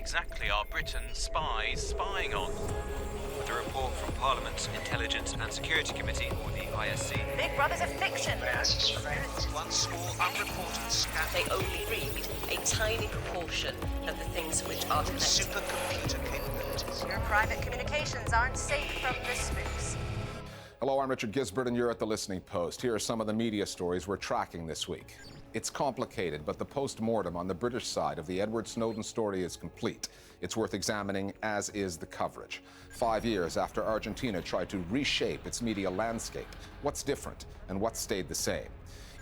exactly are Britain's spies spying on? The report from Parliament's Intelligence and Security Committee, or the ISC. Big Brother's a fiction. One small unreported scandal. They only read a tiny proportion of the things which are connected. Supercomputer capabilities. Your private communications aren't safe from the spooks. Hello, I'm Richard Gisbert, and you're at The Listening Post. Here are some of the media stories we're tracking this week. It's complicated, but the post-mortem on the British side of the Edward Snowden story is complete. It's worth examining, as is the coverage. 5 years after Argentina tried to reshape its media landscape, what's different and what stayed the same?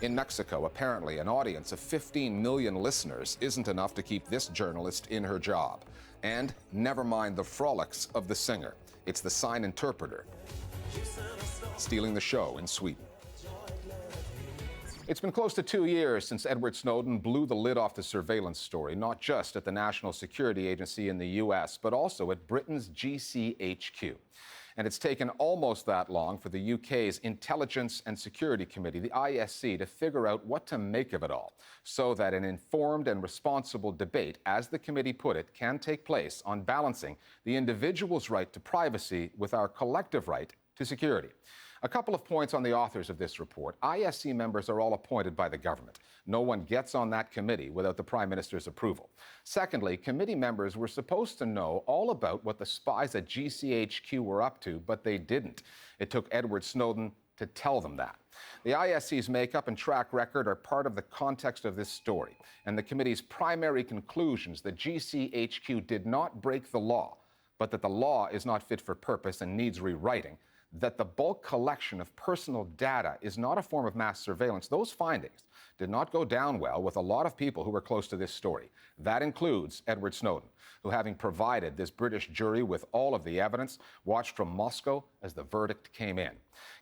In Mexico, apparently, an audience of 15 million listeners isn't enough to keep this journalist in her job. And never mind the frolics of the singer. It's the sign interpreter stealing the show in Sweden. It's been close to 2 years since Edward Snowden blew the lid off the surveillance story, not just at the National Security Agency in the U.S., but also at Britain's GCHQ. And it's taken almost that long for the UK's Intelligence and Security Committee, the ISC, to figure out what to make of it all, so that an informed and responsible debate, as the committee put it, can take place on balancing the individual's right to privacy with our collective right to security. A couple of points on the authors of this report. ISC members are all appointed by the government. No one gets on that committee without the Prime Minister's approval. Secondly, committee members were supposed to know all about what the spies at GCHQ were up to, but they didn't. It took Edward Snowden to tell them that. The ISC's makeup and track record are part of the context of this story, and the committee's primary conclusions that GCHQ did not break the law, but that the law is not fit for purpose and needs rewriting, that the bulk collection of personal data is not a form of mass surveillance. Those findings did not go down well with a lot of people who were close to this story. That includes Edward Snowden, who, having provided this British jury with all of the evidence, watched from Moscow as the verdict came in.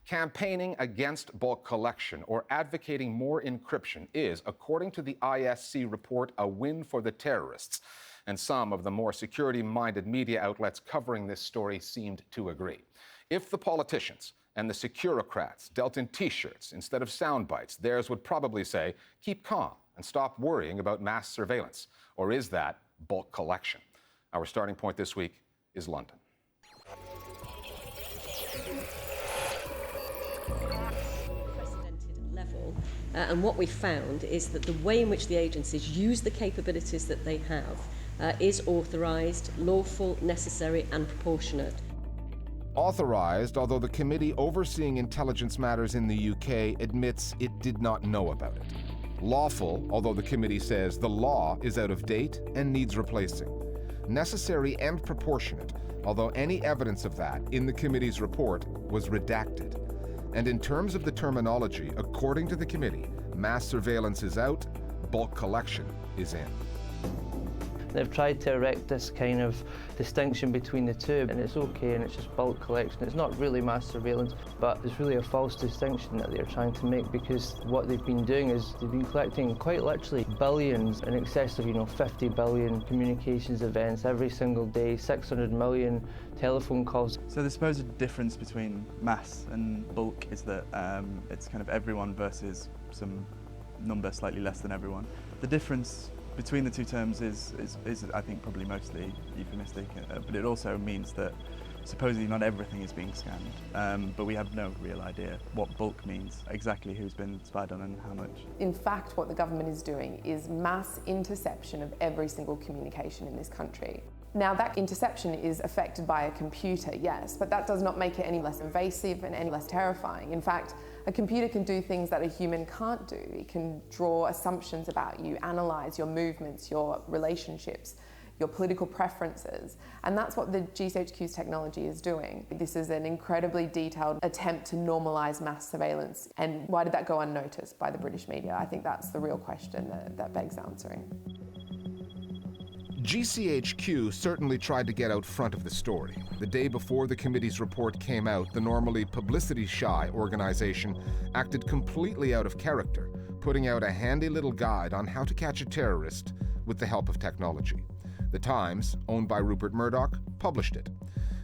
Campaigning against bulk collection or advocating more encryption is, according to the ISC report, a win for the terrorists. And some of the more security-minded media outlets covering this story seemed to agree. If the politicians and the securocrats dealt in T-shirts instead of sound bites, theirs would probably say, keep calm and stop worrying about mass surveillance. Or is that bulk collection? Our starting point this week is London. Unprecedented level. And what we found is that the way in which the agencies use the capabilities that they have is authorised, lawful, necessary and proportionate. Authorized, although the committee overseeing intelligence matters in the UK admits it did not know about it. Lawful, although the committee says the law is out of date and needs replacing. Necessary and proportionate, although any evidence of that in the committee's report was redacted. And in terms of the terminology, according to the committee, mass surveillance is out, bulk collection is in. They've tried to erect this kind of distinction between the two, and it's okay and it's just bulk collection. It's not really mass surveillance, but it's really a false distinction that they're trying to make, because what they've been doing is they've been collecting quite literally billions, in excess of 50 billion communications events every single day, 600 million telephone calls. So the supposed difference between mass and bulk is that it's kind of everyone versus some number slightly less than everyone. The difference between the two terms is I think probably mostly euphemistic, but it also means that supposedly not everything is being scanned, but we have no real idea what bulk means, exactly who's been spied on and how much. In fact, what the government is doing is mass interception of every single communication in this country. Now, that interception is affected by a computer, yes, but that does not make it any less invasive and any less terrifying. In fact, a computer can do things that a human can't do. It can draw assumptions about you, analyse your movements, your relationships, your political preferences, and that's what the GCHQ's technology is doing. This is an incredibly detailed attempt to normalise mass surveillance. And why did that go unnoticed by the British media? I think that's the real question that begs answering. GCHQ certainly tried to get out front of the story. The day before the committee's report came out, the normally publicity-shy organization acted completely out of character, putting out a handy little guide on how to catch a terrorist with the help of technology. The Times, owned by Rupert Murdoch, published it.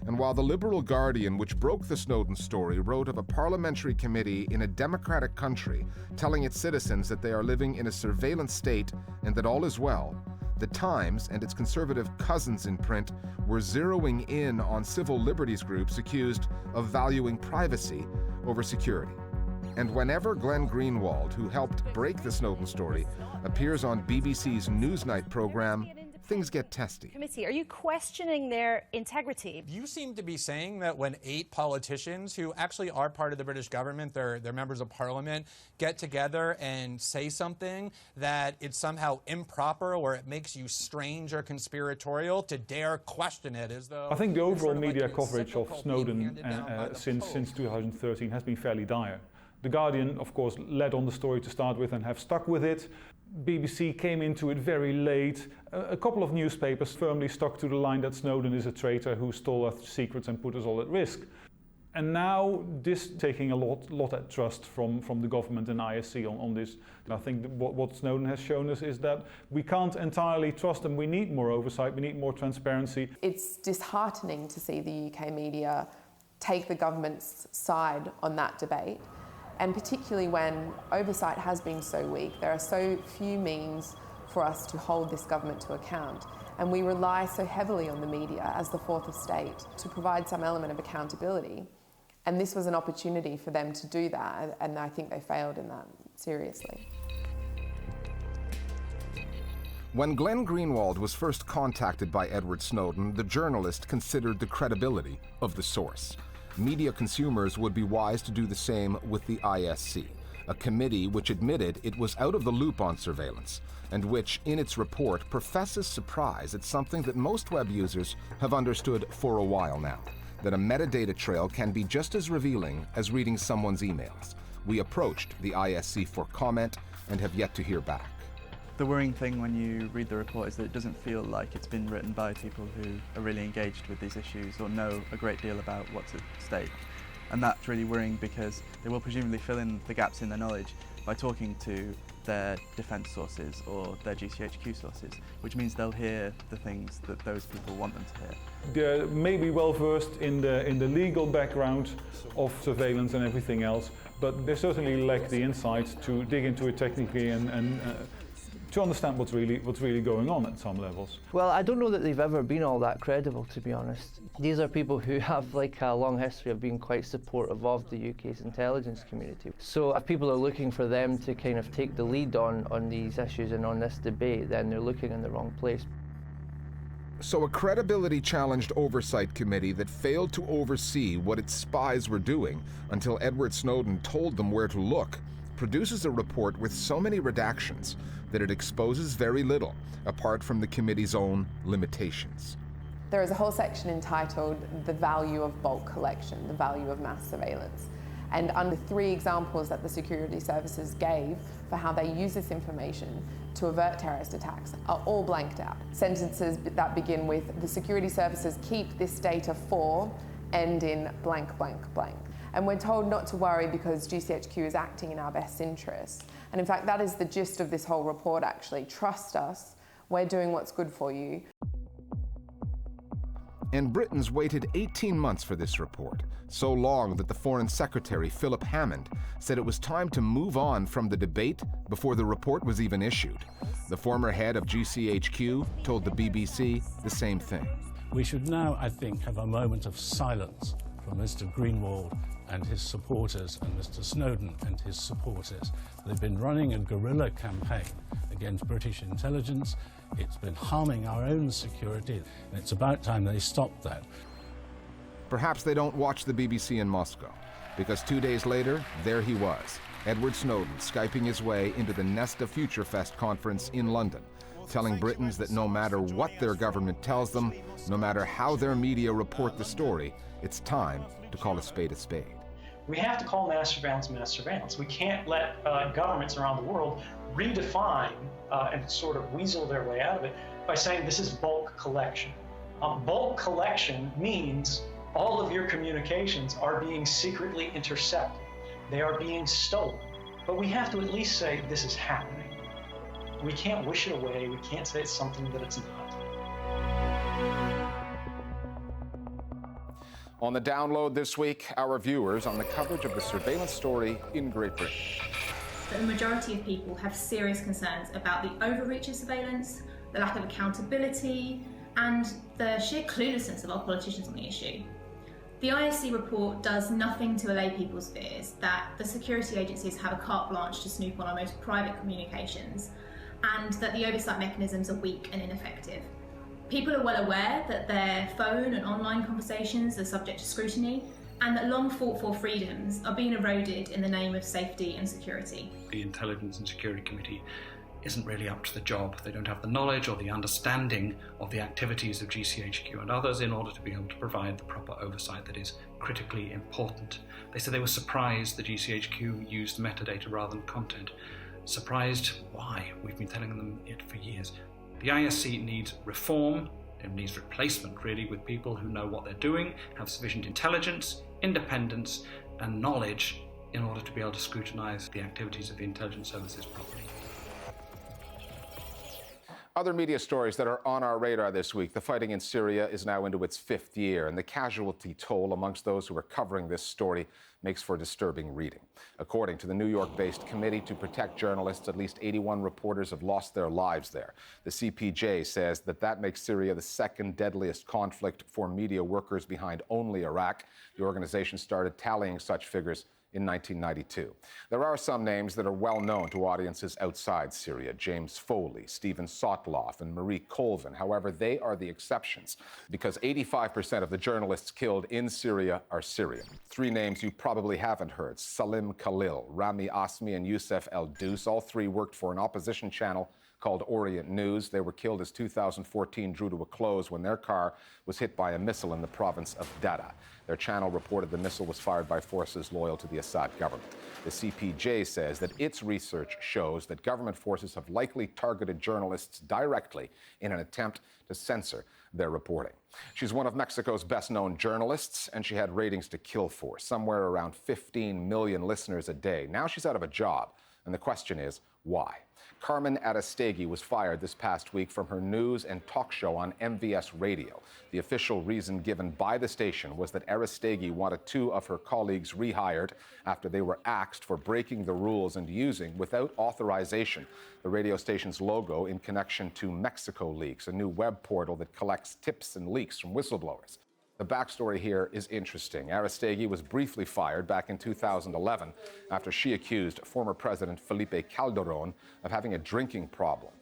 And while the Liberal Guardian, which broke the Snowden story, wrote of a parliamentary committee in a democratic country telling its citizens that they are living in a surveillance state and that all is well, The Times and its conservative cousins in print were zeroing in on civil liberties groups accused of valuing privacy over security. And whenever Glenn Greenwald, who helped break the Snowden story, appears on BBC's Newsnight program, things get testy. Committee, are you questioning their integrity? You seem to be saying that when 8 politicians who actually are part of the British government, they're members of parliament, get together and say something, that it's somehow improper or it makes you strange or conspiratorial to dare question it as though... I think the overall media coverage of Snowden since 2013 has been fairly dire. The Guardian, of course, led on the story to start with and have stuck with it. BBC came into it very late. A couple of newspapers firmly stuck to the line that Snowden is a traitor who stole our secrets and put us all at risk. And now this taking a lot at trust from the government and ISC on this. And I think what Snowden has shown us is that we can't entirely trust them. We need more oversight, we need more transparency. It's disheartening to see the UK media take the government's side on that debate. And particularly when oversight has been so weak, there are so few means for us to hold this government to account. And we rely so heavily on the media as the fourth estate to provide some element of accountability. And this was an opportunity for them to do that, and I think they failed in that seriously. When Glenn Greenwald was first contacted by Edward Snowden, the journalist considered the credibility of the source. Media consumers would be wise to do the same with the ISC, a committee which admitted it was out of the loop on surveillance, and which, in its report, professes surprise at something that most web users have understood for a while now, that a metadata trail can be just as revealing as reading someone's emails. We approached the ISC for comment and have yet to hear back. The worrying thing when you read the report is that it doesn't feel like it's been written by people who are really engaged with these issues or know a great deal about what's at stake. And that's really worrying because they will presumably fill in the gaps in their knowledge by talking to their defence sources or their GCHQ sources, which means they'll hear the things that those people want them to hear. They're maybe well versed in the legal background of surveillance and everything else, but they certainly lack the insight to dig into it technically and to understand what's really going on at some levels. Well, I don't know that they've ever been all that credible, to be honest. These are people who have like a long history of being quite supportive of the UK's intelligence community. So if people are looking for them to kind of take the lead on these issues and on this debate, then they're looking in the wrong place. So a credibility-challenged oversight committee that failed to oversee what its spies were doing until Edward Snowden told them where to look produces a report with so many redactions that it exposes very little, apart from the committee's own limitations. There is a whole section entitled The Value of Bulk Collection, the Value of Mass Surveillance. And under 3 examples that the security services gave for how they use this information to avert terrorist attacks are all blanked out. Sentences that begin with, the security services keep this data for, end in blank, blank, blank. And we're told not to worry because GCHQ is acting in our best interests. And in fact, that is the gist of this whole report, actually. Trust us, we're doing what's good for you. And Britons waited 18 months for this report, so long that the Foreign Secretary, Philip Hammond, said it was time to move on from the debate before the report was even issued. The former head of GCHQ told the BBC the same thing. We should now, I think, have a moment of silence for Mr. Greenwald and his supporters and Mr. Snowden and his supporters. They've been running a guerrilla campaign against British intelligence. It's been harming our own security, and it's about time they stopped that. Perhaps they don't watch the BBC in Moscow, because 2 days later, there he was, Edward Snowden, Skyping his way into the Nesta Future Fest conference in London, telling Britons that no matter what their government tells them, no matter how their media report the story, it's time to call a spade a spade. We have to call mass surveillance mass surveillance. We can't let governments around the world redefine and sort of weasel their way out of it by saying this is bulk collection. Bulk collection means all of your communications are being secretly intercepted. They are being stolen. But we have to at least say this is happening. We can't wish it away. We can't say it's something that it's not. On the download this week, our viewers on the coverage of the surveillance story in Great Britain. The majority of people have serious concerns about the overreach of surveillance, the lack of accountability, and the sheer cluelessness of our politicians on the issue. The ISC report does nothing to allay people's fears that the security agencies have a carte blanche to snoop on our most private communications, and that the oversight mechanisms are weak and ineffective. People are well aware that their phone and online conversations are subject to scrutiny, and that long fought for freedoms are being eroded in the name of safety and security. The Intelligence and Security Committee isn't really up to the job. They don't have the knowledge or the understanding of the activities of GCHQ and others in order to be able to provide the proper oversight that is critically important. They said they were surprised the GCHQ used metadata rather than content. Surprised why? We've been telling them it for years. The ISC needs reform. It needs replacement, really, with people who know what they're doing, have sufficient intelligence, independence, and knowledge in order to be able to scrutinise the activities of the intelligence services properly. Other media stories that are on our radar this week. The fighting in Syria is now into its 5th year, and the casualty toll amongst those who are covering this story makes for disturbing reading. According to the New York-based Committee to Protect Journalists, at least 81 reporters have lost their lives there. The CPJ says that makes Syria the 2nd deadliest conflict for media workers behind only Iraq. The organization started tallying such figures in 1992. There are some names that are well known to audiences outside Syria: James Foley, Stephen Sotloff, and Marie Colvin. However, they are the exceptions because 85% of the journalists killed in Syria are Syrian. 3 names you probably haven't heard: Salim Khalil, Rami Asmi, and Youssef El Dous. All 3 worked for an opposition channel called Orient News. They were killed as 2014 drew to a close when their car was hit by a missile in the province of Dara. Their channel reported the missile was fired by forces loyal to the Assad government. The CPJ says that its research shows that government forces have likely targeted journalists directly in an attempt to censor their reporting. She's one of Mexico's best-known journalists, and she had ratings to kill for, somewhere around 15 million listeners a day. Now she's out of a job, and the question is, why? Carmen Aristegui was fired this past week from her news and talk show on MVS Radio. The official reason given by the station was that Aristegui wanted 2 of her colleagues rehired after they were axed for breaking the rules and using, without authorization, the radio station's logo in connection to Mexico Leaks, a new web portal that collects tips and leaks from whistleblowers. The backstory here is interesting. Aristegui was briefly fired back in 2011 after she accused former President Felipe Calderón of having a drinking problem.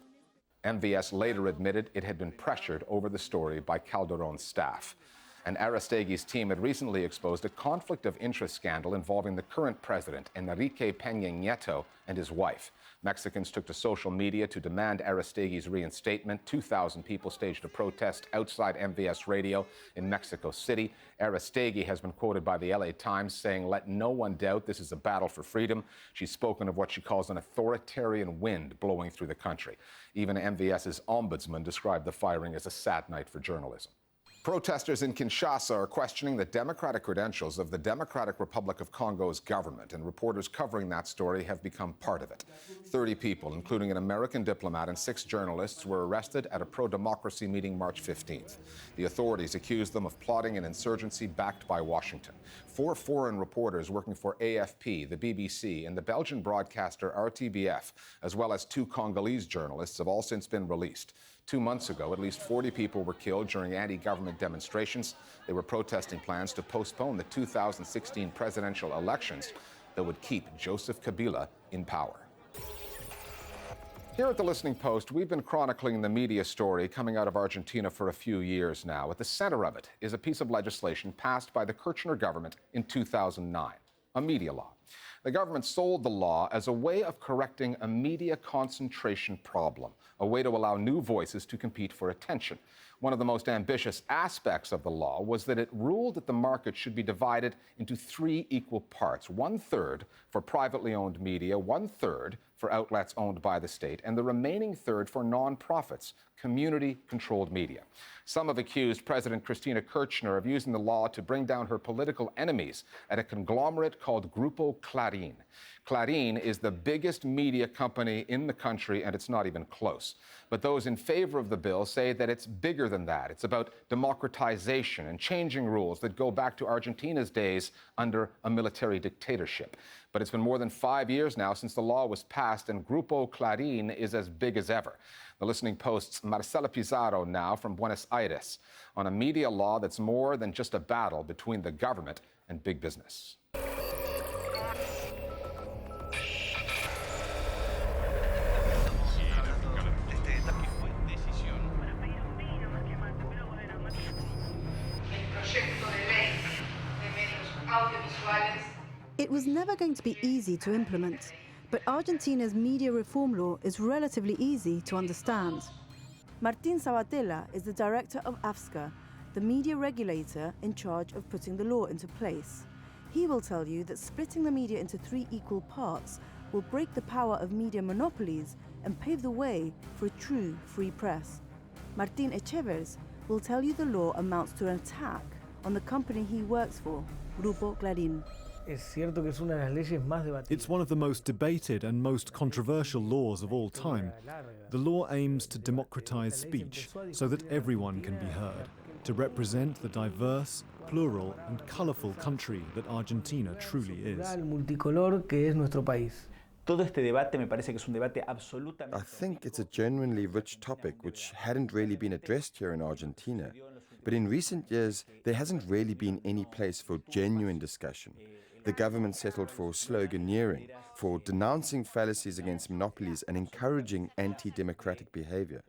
MVS later admitted it had been pressured over the story by Calderón's staff. And Aristegui's team had recently exposed a conflict of interest scandal involving the current president, Enrique Peña Nieto, and his wife. Mexicans took to social media to demand Aristegui's reinstatement. 2,000 people staged a protest outside MVS Radio in Mexico City. Aristegui has been quoted by the LA Times saying, "Let no one doubt this is a battle for freedom." She's spoken of what she calls an authoritarian wind blowing through the country. Even MVS's ombudsman described the firing as a sad night for journalism. Protesters in Kinshasa are questioning the democratic credentials of the Democratic Republic of Congo's government, and reporters covering that story have become part of it. 30 people, including an American diplomat and 6 journalists, were arrested at a pro-democracy meeting March 15th. The authorities accused them of plotting an insurgency backed by Washington. 4 foreign reporters working for AFP, the BBC, and the Belgian broadcaster RTBF, as well as 2 Congolese journalists, have all since been released. 2 months ago, at least 40 people were killed during anti-government demonstrations. They were protesting plans to postpone the 2016 presidential elections that would keep Joseph Kabila in power. Here at The Listening Post, we've been chronicling the media story coming out of Argentina for a few years now. At the center of it is a piece of legislation passed by the Kirchner government in 2009, a media law. The government sold the law as a way of correcting a media concentration problem, a way to allow new voices to compete for attention. One of the most ambitious aspects of the law was that it ruled that the market should be divided into 3 equal parts: 1/3 for privately owned media, 1/3 for outlets owned by the state, and the remaining third for nonprofits, community-controlled media. Some have accused President Cristina Kirchner of using the law to bring down her political enemies at a conglomerate called Grupo Clarín. Clarín is the biggest media company in the country, and it's not even close. But those in favor of the bill say that it's bigger than that. It's about democratization and changing rules that go back to Argentina's days under a military dictatorship. But it's been more than 5 years now since the law was passed, and Grupo Clarín is as big as ever. The Listening Post's Marcela Pizarro now from Buenos Aires on a media law that's more than just a battle between the government and big business. It was never going to be easy to implement, but Argentina's media reform law is relatively easy to understand. Martín Sabatella is the director of AFSCA, the media regulator in charge of putting the law into place. He will tell you that splitting the media into 3 equal parts will break the power of media monopolies and pave the way for a true free press. Martín Echevers will tell you the law amounts to an attack on the company he works for, Grupo Clarín. It's one of the most debated and most controversial laws of all time. The law aims to democratize speech so that everyone can be heard, to represent the diverse, plural and colorful country that Argentina truly is. I think it's a genuinely rich topic which hadn't really been addressed here in Argentina. But in recent years, there hasn't really been any place for genuine discussion. The government settled for sloganeering, for denouncing fallacies against monopolies and encouraging anti-democratic behavior.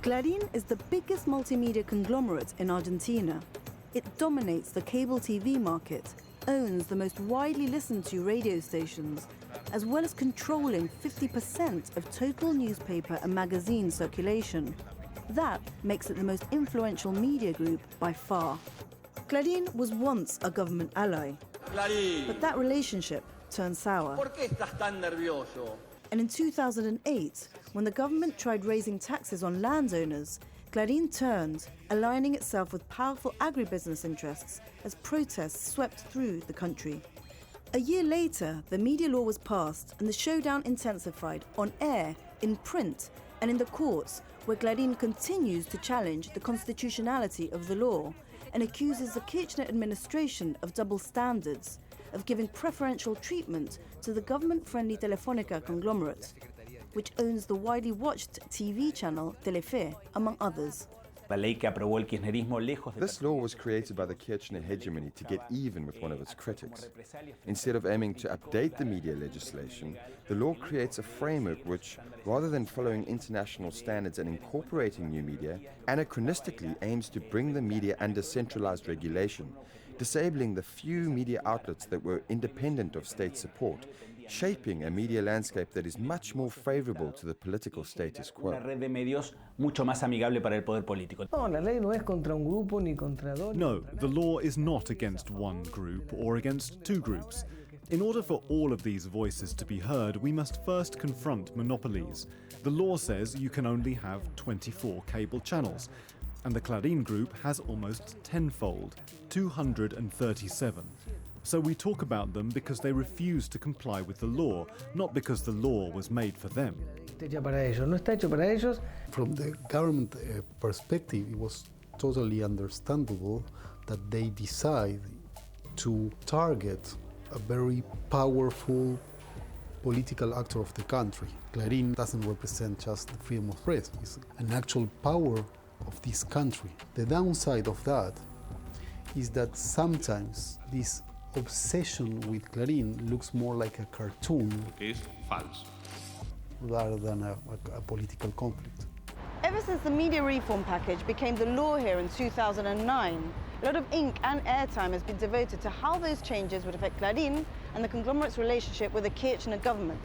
Clarín is the biggest multimedia conglomerate in Argentina. It dominates the cable TV market, owns the most widely listened to radio stations, as well as controlling 50% of total newspaper and magazine circulation. That makes it the most influential media group by far. Clarín was once a government ally, but that relationship turned sour. And in 2008, when the government tried raising taxes on landowners, Clarín turned, aligning itself with powerful agribusiness interests as protests swept through the country. A year later, the media law was passed and the showdown intensified on air, in print, and in the courts, where Clarín continues to challenge the constitutionality of the law and accuses the Kirchner administration of double standards, of giving preferential treatment to the government-friendly Telefónica conglomerate, which owns the widely watched TV channel Telefe, among others. This law was created by the Kirchner hegemony to get even with one of its critics. Instead of aiming to update the media legislation, the law creates a framework which, rather than following international standards and incorporating new media, anachronistically aims to bring the media under centralized regulation, disabling the few media outlets that were independent of state support, shaping a media landscape that is much more favorable to the political status quo. No, the law is not against one group or against 2 groups. In order for all of these voices to be heard, we must first confront monopolies. The law says you can only have 24 cable channels, and the Clarín group has almost tenfold, 237. So we talk about them because they refuse to comply with the law, not because the law was made for them. From the government perspective, it was totally understandable that they decide to target a very powerful political actor of the country. Clarín doesn't represent just the freedom of press, it's an actual power of this country. The downside of that is that sometimes this obsession with Clarín looks more like a cartoon rather than a political conflict. Ever since the media reform package became the law here in 2009, a lot of ink and airtime has been devoted to how those changes would affect Clarín and the conglomerate's relationship with the Kirchner government.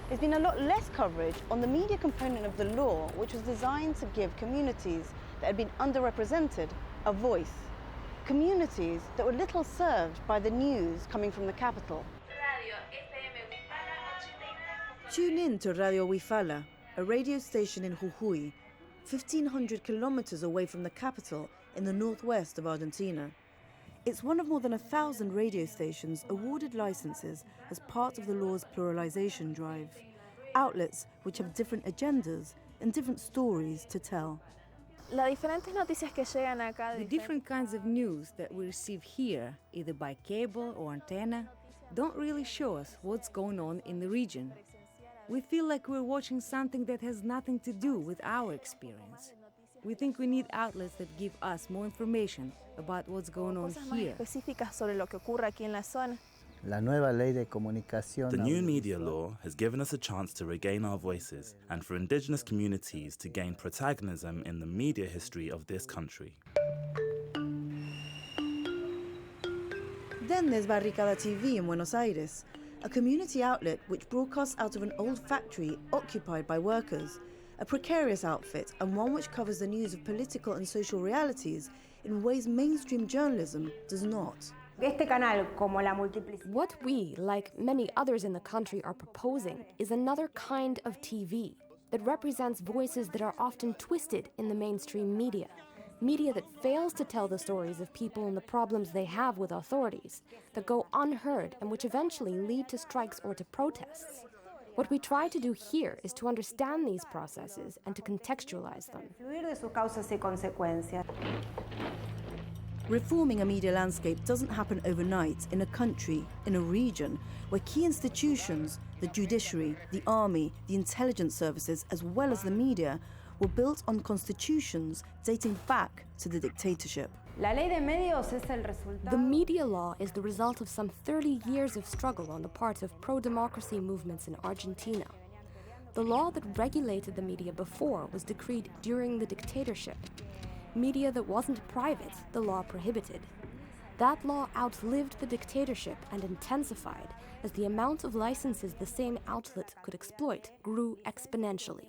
There's been a lot less coverage on the media component of the law, which was designed to give communities that had been underrepresented a voice. Communities that were little served by the news coming from the capital. Tune in to Radio Huifala, a radio station in Jujuy, 1,500 kilometers away from the capital in the northwest of Argentina. It's one of more than 1,000 radio stations awarded licenses as part of the law's pluralization drive. Outlets which have different agendas and different stories to tell. The different kinds of news that we receive here, either by cable or antenna, don't really show us what's going on in the region. We feel like we're watching something that has nothing to do with our experience. We think we need outlets that give us more information about what's going on here. The new media law has given us a chance to regain our voices and for indigenous communities to gain protagonism in the media history of this country. Then there's Barricada TV in Buenos Aires, a community outlet which broadcasts out of an old factory occupied by workers, a precarious outfit and one which covers the news of political and social realities in ways mainstream journalism does not. What we, like many others in the country, are proposing is another kind of TV that represents voices that are often twisted in the mainstream media. Media that fails to tell the stories of people and the problems they have with authorities, that go unheard and which eventually lead to strikes or to protests. What we try to do here is to understand these processes and to contextualize them. Reforming a media landscape doesn't happen overnight in a country, in a region, where key institutions, the judiciary, the army, the intelligence services, as well as the media, were built on constitutions dating back to the dictatorship. The media law is the result of some 30 years of struggle on the part of pro-democracy movements in Argentina. The law that regulated the media before was decreed during the dictatorship. Media that wasn't private, the law prohibited. That law outlived the dictatorship and intensified as the amount of licenses the same outlet could exploit grew exponentially.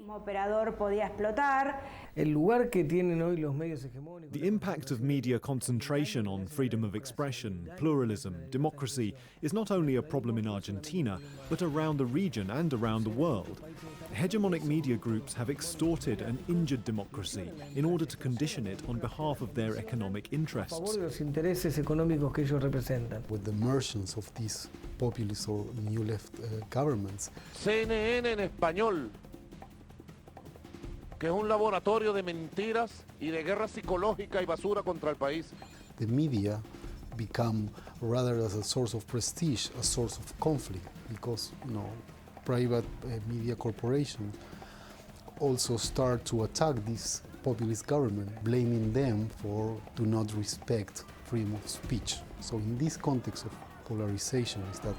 The impact of media concentration on freedom of expression, pluralism, democracy is not only a problem in Argentina, but around the region and around the world. Hegemonic media groups have extorted and injured democracy in order to condition it on behalf of their economic interests. With the emergence of these populist or new left governments, CNN en español, que es un laboratorio de mentiras y de guerra psicológica y basura contra el país. the media become rather as a source of prestige, a source of conflict, because private media corporations also start to attack this populist government, blaming them for do not respect freedom of speech. So in this context of polarization is that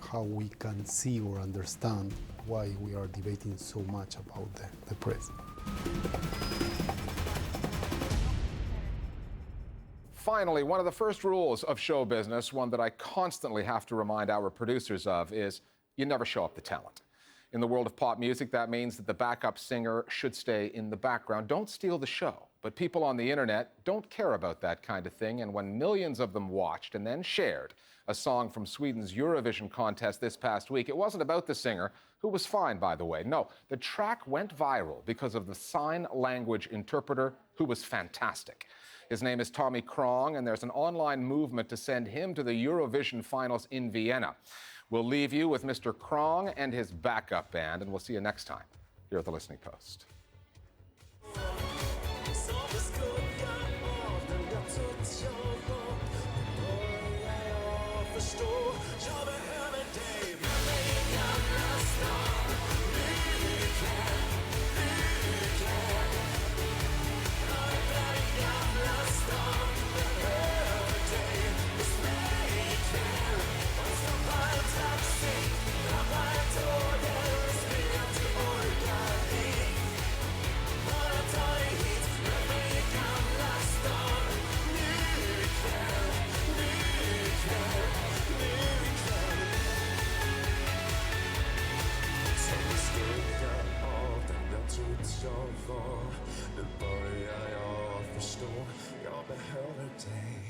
how we can see or understand why we are debating so much about the press. Finally, one of the first rules of show business, one that I constantly have to remind our producers of, is you never show up the talent. In the world of pop music, that means that the backup singer should stay in the background. Don't steal the show. But people on the internet don't care about that kind of thing, and when millions of them watched and then shared a song from Sweden's Eurovision contest this past week, it wasn't about the singer, who was fine, by the way. No, the track went viral because of the sign language interpreter, who was fantastic. His name is Tommy Krong, and there's an online movement to send him to the Eurovision finals in Vienna. We'll leave you with Mr. Krong and his backup band, and we'll see you next time here at The Listening Post. Nu börjar jag förstå, jag behöver dig.